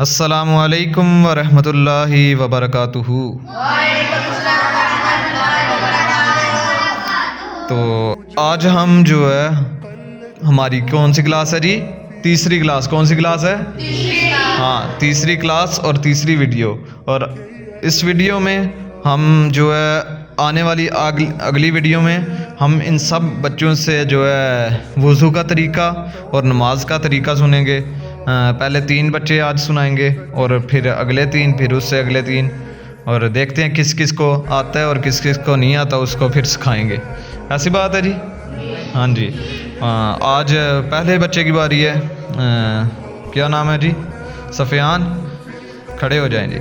अस्सलामु अलैकुम वरहमतुल्लाहि वबरकातुहू। तो आज हम जो है हमारी कौन सी क्लास है जी? तीसरी क्लास। कौन सी क्लास है? हाँ, तीसरी क्लास और तीसरी वीडियो। और इस वीडियो में हम जो है आने वाली अगली वीडियो में हम इन सब बच्चों से जो है वज़ू का तरीका और नमाज का तरीका सुनेंगे। पहले 3 बच्चे आज सुनाएंगे और फिर अगले 3, फिर उससे अगले 3, और देखते हैं किस किस को आता है और किस किस को नहीं आता, उसको फिर सिखाएंगे। ऐसी बात है जी? हाँ जी। आज पहले बच्चे की बारी है। क्या नाम है जी? सफ़ियान। खड़े हो जाएं जी।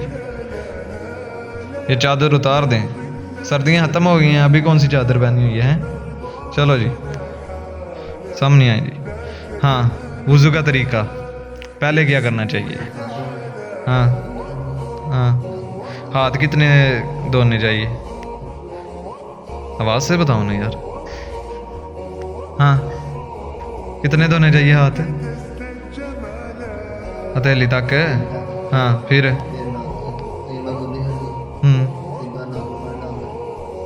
ये चादर उतार दें, सर्दियाँ ख़त्म हो गई हैं, अभी कौन सी चादर पहनी हुई है? चलो जी, सामने आए जी। हाँ, वज़ू का तरीका पहले क्या करना चाहिए? हाँ हाँ, हाथ कितने धोने चाहिए? आवाज़ से बताओ ना यार। हाँ, कितने धोने चाहिए हाथ? हथेली तक। हाँ, फिर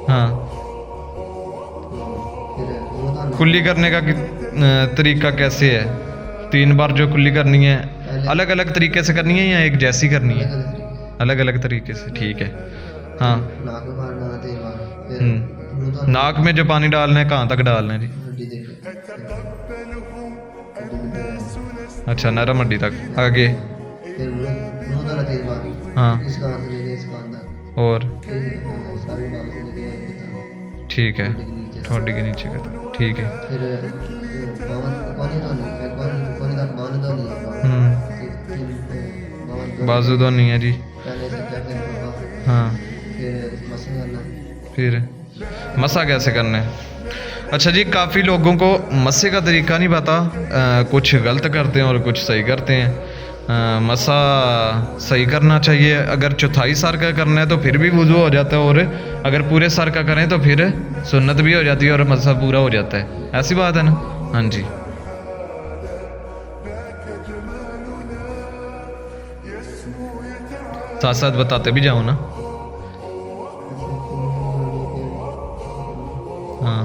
हाँ, कुल्ली करने का तरीका कैसे है? 3 बार जो कुल्ली करनी है, अलग अलग तरीके से करनी है या एक जैसी करनी है? अलग अलग तरीके से, ठीक है। हाँ। नाक में जो पानी डालना है कहाँ तक डालना है जी? अच्छा, नरम हड्डी तक। आगे? हाँ, और ठीक है, ठोडी के नीचे का, ठीक है। बाजू तो नहीं है जी। हाँ, फिर मसा कैसे करना है? अच्छा जी, काफ़ी लोगों को मसे का तरीका नहीं पता। कुछ गलत करते हैं और कुछ सही करते हैं। मसा सही करना चाहिए। अगर चौथाई सर का करना है तो फिर भी वुज़ू हो जाता है, और अगर पूरे सर का करें तो फिर सुन्नत भी हो जाती है और मसा पूरा हो जाता है। ऐसी बात है ना? हाँ जी। साथ साथ बताते भी जाओ ना। हाँ,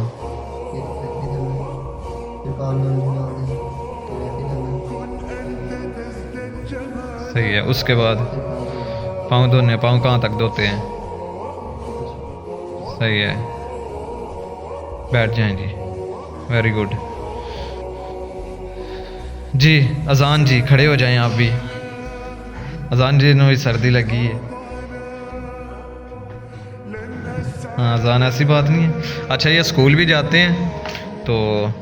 सही है। उसके बाद पाँव धोने। पाँव कहाँ तक धोते हैं? सही है, बैठ जाएं जी। वेरी गुड जी। अजान जी, खड़े हो जाएं आप भी। अजान जी ने सर्दी लगी है। हाँ, अजान ऐसी बात नहीं है। अच्छा, ये स्कूल भी जाते हैं तो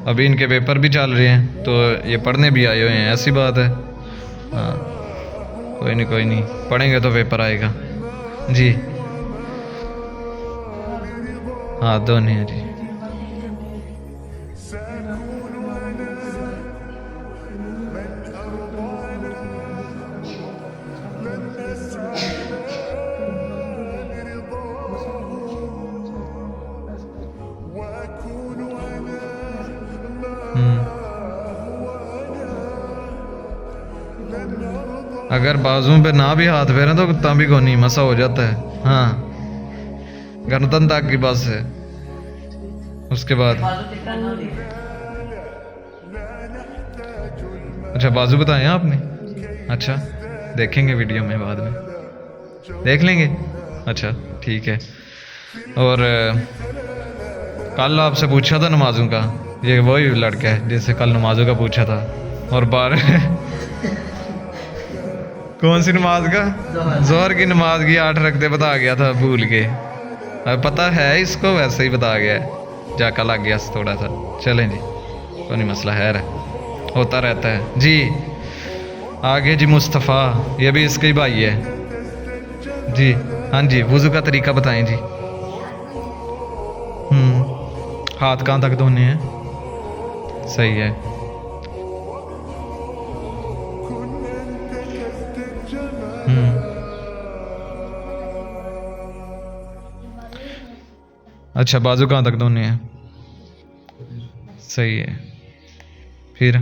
अभी इनके पेपर भी चल रहे हैं, तो ये पढ़ने भी आए हुए हैं। ऐसी बात है। हाँ, कोई नहीं कोई नहीं, पढ़ेंगे तो पेपर आएगा जी। हाँ, दोनों हैं जी। अगर बाजू पे ना भी हाथ फेरे तो तभी को नहीं मसा हो जाता है। हाँ, गर्दन तक की बस है। उसके बाद अच्छा, बाजू बताए आपने? अच्छा, देखेंगे वीडियो में, बाद में देख लेंगे। अच्छा, ठीक है। और कल आपसे पूछा था नमाजों का, ये वही लड़का है जिससे कल नमाजों का पूछा था। और बार कौन सी नमाज का? जोहर की नमाज की 8 रकते बता गया था भूल के। पता है इसको, वैसे ही बता गया है, जाका लग गया थोड़ा सा। चलें जी, कोई नहीं मसला है, होता रहता है जी। आगे जी मुस्तफ़ा, ये भी इसके ही भाई है जी। हाँ जी, वुज़ू का तरीका बताएं जी। हाथ कहाँ तक धोने हैं? सही है। अच्छा, बाजू कहाँ तक धोने हैं? सही है। फिर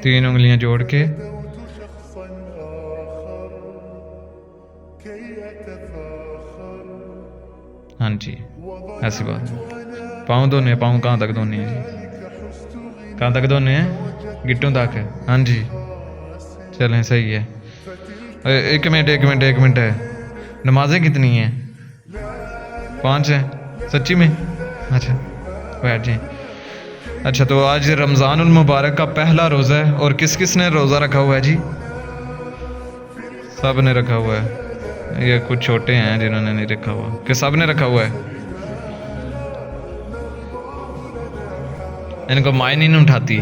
3 उंगलियां जोड़ के हाँ जी, ऐसी बात है। पाँव धोने, पाँव कहाँ तक धोने हैं जी? कहाँ तक धोने हैं? गिट्टों तक है। हाँ जी, चलें सही है। एक मिनट है। नमाजें कितनी हैं? 5 हैं सच्ची में? अच्छा बैठ जाए। अच्छा, तो आज रमज़ानुल मुबारक का पहला रोज़ा है और किस किस ने रोज़ा रखा हुआ है जी? सब ने रखा हुआ है। ये कुछ छोटे हैं जिन्होंने नहीं रखा हुआ, कि सब ने रखा हुआ है? इनको मायने नहीं उठाती।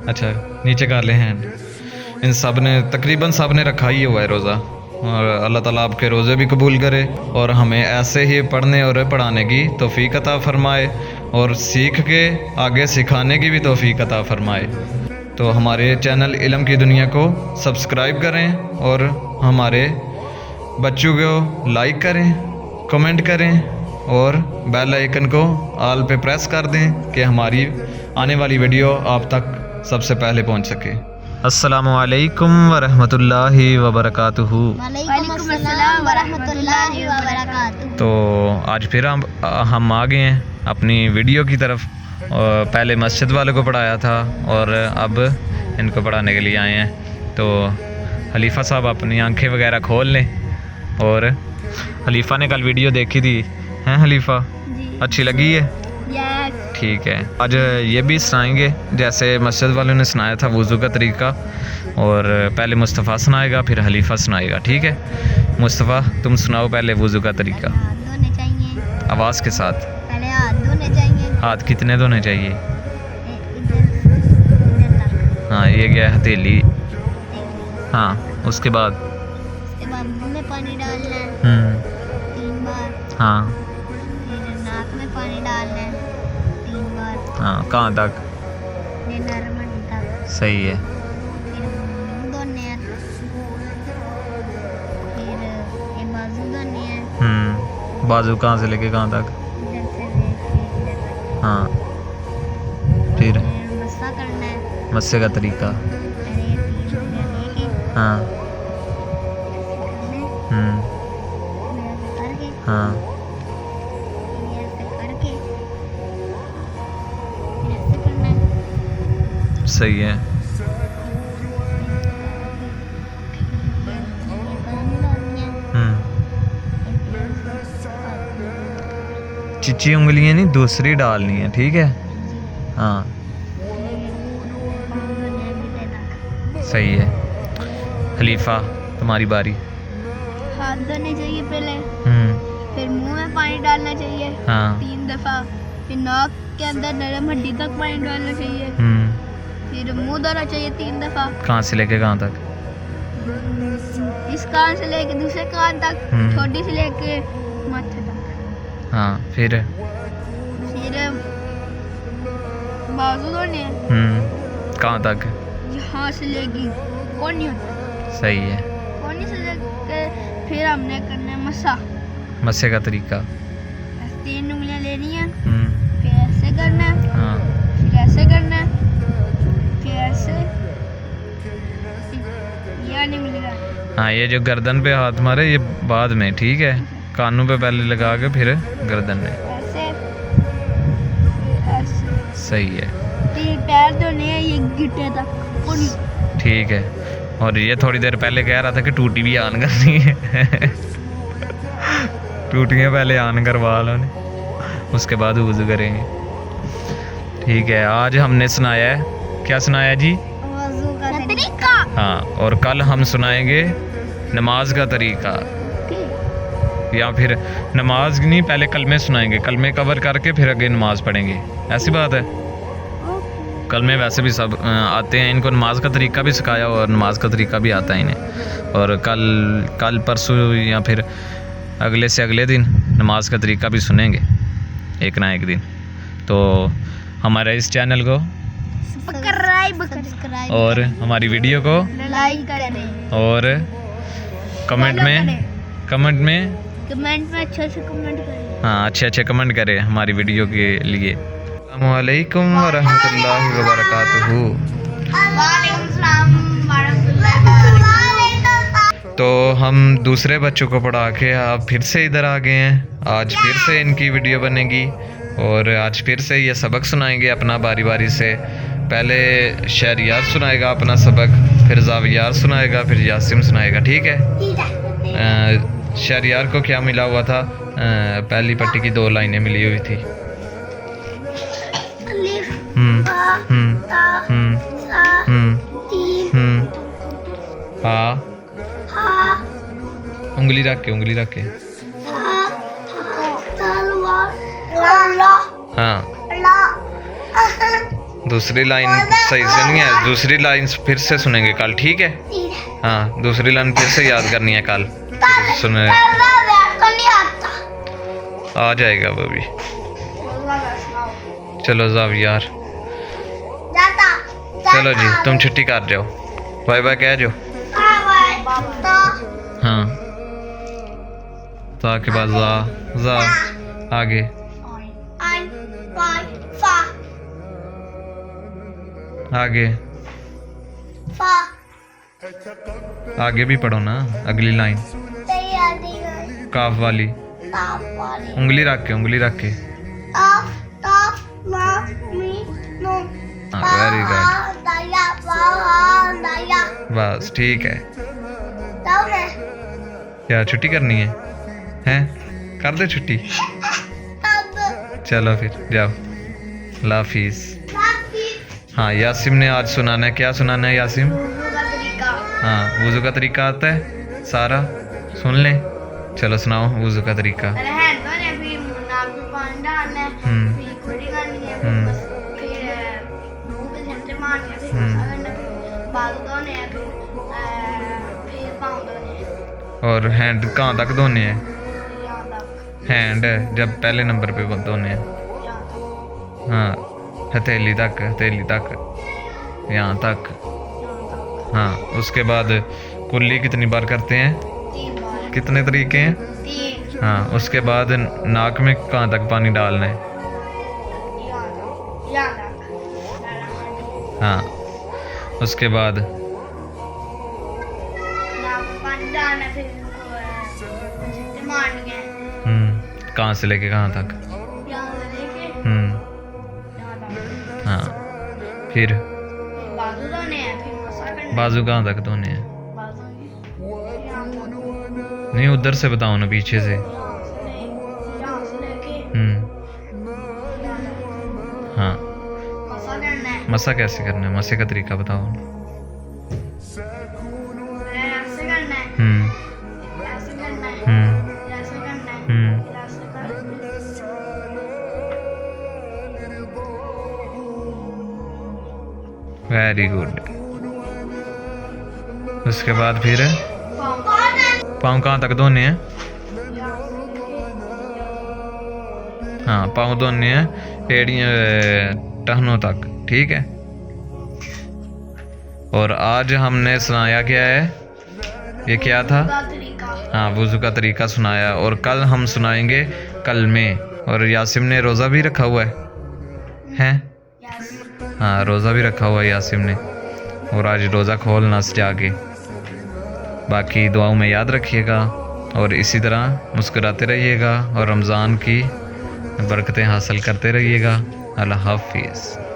अच्छा नीचे कर ले हैंड। इन सब ने, तकरीबन सब ने रखा ही हुआ है रोज़ा। और अल्लाह ताला आपके रोज़े भी कबूल करे और हमें ऐसे ही पढ़ने और पढ़ाने की तौफीक अता फरमाए और सीख के आगे सिखाने की भी तौफीक अता फरमाए। तो हमारे चैनल इल्म की दुनिया को सब्सक्राइब करें और हमारे बच्चों को लाइक करें, कमेंट करें और बेल आइकन को ऑल पे प्रेस कर दें कि हमारी आने वाली वीडियो आप तक सबसे पहले पहुंच सके। अस्सलामु अलैकुम वरहमतुल्लाहि वबरकातुहू। वालेकुम अस्सलाम वरहमतुल्लाहि वबरकातुहू। तो आज फिर हम आ गए हैं अपनी वीडियो की तरफ। और पहले मस्जिद वालों को पढ़ाया था और अब इनको पढ़ाने के लिए आए हैं। तो खलीफा साहब अपनी आंखें वगैरह खोल लें। और खलीफा ने कल वीडियो देखी थी, हैं खलीफा? अच्छी लगी है? ठीक है, आज ये भी सुनाएंगे जैसे मस्जिद वालों ने सुनाया था वुज़ू का तरीका। और पहले मुस्तफ़ा सुनाएगा फिर खलीफा सुनाएगा, ठीक है? मुस्तफ़ा तुम सुनाओ पहले वुज़ू का तरीका धोने चाहिए आवाज़ के साथ। पहले हाथ धोने चाहिए। हाथ कितने धोने चाहिए? इधर तक। हाँ ये गया हथेली। हाँ उसके बाद मुँह में पानी डालना है 3 बार। हाँ फिर नाक में पानी डालना है 3 बार। हाँ कहाँ तक? फिर नरमन तक। सही है। फिर मुँह धोने हैं। फिर ये बाजू धोने हैं। बाजू कहाँ से लेके कहाँ तक? इधर से लेके इधर तक। हाँ फिर मस्सा करना है। मस्से का तरीका। पहले ये 3 उंगलियां लेके हाँ ऐसे करके हाँ ये ऐसे करके ऐसे करना है। सही है। चिच्ची उंगलियां नहीं दूसरी डालनी है, ठीक है? हाँ सही है। खलीफा तुम्हारी बारी। हाथ धोने चाहिए पहले। फिर मुंह में पानी डालना चाहिए हाँ 3 दफा। फिर नाक के अंदर नरम हड्डी तक पानी डालना चाहिए। फिर मुंह धोना चाहिए 3 दफा। कहाँ से लेके कहाँ तक? इस कान से लेके दूसरे कान तक, छोटी से लेके माथे तक। हाँ फिर बाजू धोने हैं कहाँ तक? यहाँ से लेके कोहनी तक। सही है। कोहनी से लेके फिर हमने करना है मस्सा। मस्से का तरीका। 3 उंगलियां लेनी है। हम्म फिर ऐसे करना है। हाँ फिर ऐसे करना है। फिर ऐसे यानी मिलेगा। हाँ ये जो गर्दन पे हाथ मारे ये बाद में, ठीक है? कानों पे पहले लगा के फिर गर्दन में। ऐसे ऐसे। सही है। फिर पैर धोने हैं ये गिट्टे तक कोहनी। ठीक है। और ये थोड़ी देर पहले कह रहा था कि टूटी भी ऑन करनी है। टूटियाँ पहले ऑन करवा लो ने, उसके बाद वुज़ू करेंगे, ठीक है? आज हमने सुनाया है, क्या सुनाया जी? वज़ू का तरीका। हाँ, और कल हम सुनाएंगे नमाज का तरीका, या फिर नमाज नहीं, पहले कलमे सुनाएंगे, कलमे कवर करके फिर आगे नमाज पढ़ेंगे। ऐसी बात है? कलमे वैसे भी सब आते हैं, इनको नमाज का तरीका भी सिखाया और नमाज का तरीका भी आता है इन्हें। और कल परसों या फिर अगले से अगले दिन नमाज का तरीका भी सुनेंगे एक ना एक दिन। तो हमारे इस चैनल को सब्सक्राइब और हमारी वीडियो को लाइक करें और कमेंट में अच्छे से कमेंट करें। हाँ अच्छे कमेंट करें हमारी वीडियो के लिए। अस्सलामु अलैकुम वरहमतुल्लाहि वबरकातुहू। वालेकुम सलाम वरहमतुल्लाहि वबरकातुहू। तो हम दूसरे बच्चों को पढ़ा के अब फिर से इधर आ गए हैं। आज फिर से इनकी वीडियो बनेगी और आज फिर से ये सबक सुनाएंगे अपना बारी बारी से। पहले शहरियार सुनाएगा अपना सबक, फिर जावियार सुनाएगा, फिर यासिम सुनाएगा। ठीक है। शहरियार को क्या मिला हुआ था? पहली पट्टी की 2 लाइनें मिली हुई थी। हाँ, उंगली रख के हाँ। दूसरी लाइन सही से नहीं है, दूसरी लाइन फिर से सुनेंगे कल। ठीक है। हाँ, दूसरी लाइन फिर से याद करनी है कल, सुने आ जाएगा वो भी। चलो जावियार, चलो जी तुम छुट्टी कर जाओ, बाय बाय कह जाओ। हाँ, ता के बाद जा आगे। आगे आगे भी पढ़ो ना, अगली लाइन काफ वाली। उंगली रख के वेरी गुड, बस ठीक है। क्या छुट्टी करनी है? हैं? कर दे छुट्टी। चलो फिर जाओ, अल्लाह हाफिज़। हाँ, यासिम ने आज सुनाना है। क्या सुनाना है यासिम? हाँ, वुज़ू का तरीका आता है सारा, सुन ले। चलो सुनाओ वुज़ू का तरीका। और हैंड कहाँ तक धोने हैं? हैंड जब पहले नंबर पे धोने हैं। हाँ, हथेली तक यहाँ तक। हाँ, उसके बाद कुल्ली कितनी बार करते हैं? 3 बार। कितने तरीके हैं? 3। हाँ, उसके बाद नाक में कहाँ तक पानी डालना है? यहाँ तक। हाँ, उसके बाद पानी डालना है, फिर मारनी है। कहाँ से लेके कहाँ तक? यहाँ से लेके यहाँ तक। हाँ, फिर बाजू धोने हैं, फिर मसा करना है। बाजू कहाँ तक धोने हैं? बाजू यहाँ तक। नहीं, उधर से बताओ ना, पीछे से। यहाँ से लेके हाँ, मसा करना है। मसा कैसे करना है? मसे का तरीका बताओ। ऐसे करना है, ऐसे करना है, ऐसे करना है, ऐसे करना है। Very good. उसके बाद फिर पाँव कहाँ तक धोने हैं? हाँ, पाँव धोने हैं एड़ियाँ टहनों तक। ठीक है। और आज हमने सुनाया क्या है? ये क्या था? हाँ, वुज़ू का तरीका सुनाया। और कल हम सुनाएंगे कलमे। और यासिम ने रोज़ा भी रखा हुआ है? हाँ, रोज़ा भी रखा हुआ है यासिम ने। और आज रोज़ा खोलना जाके। बाकी दुआओं में याद रखिएगा और इसी तरह मुस्कुराते रहिएगा और रमज़ान की बरकतें हासिल करते रहिएगा। अल्लाह हाफिज़।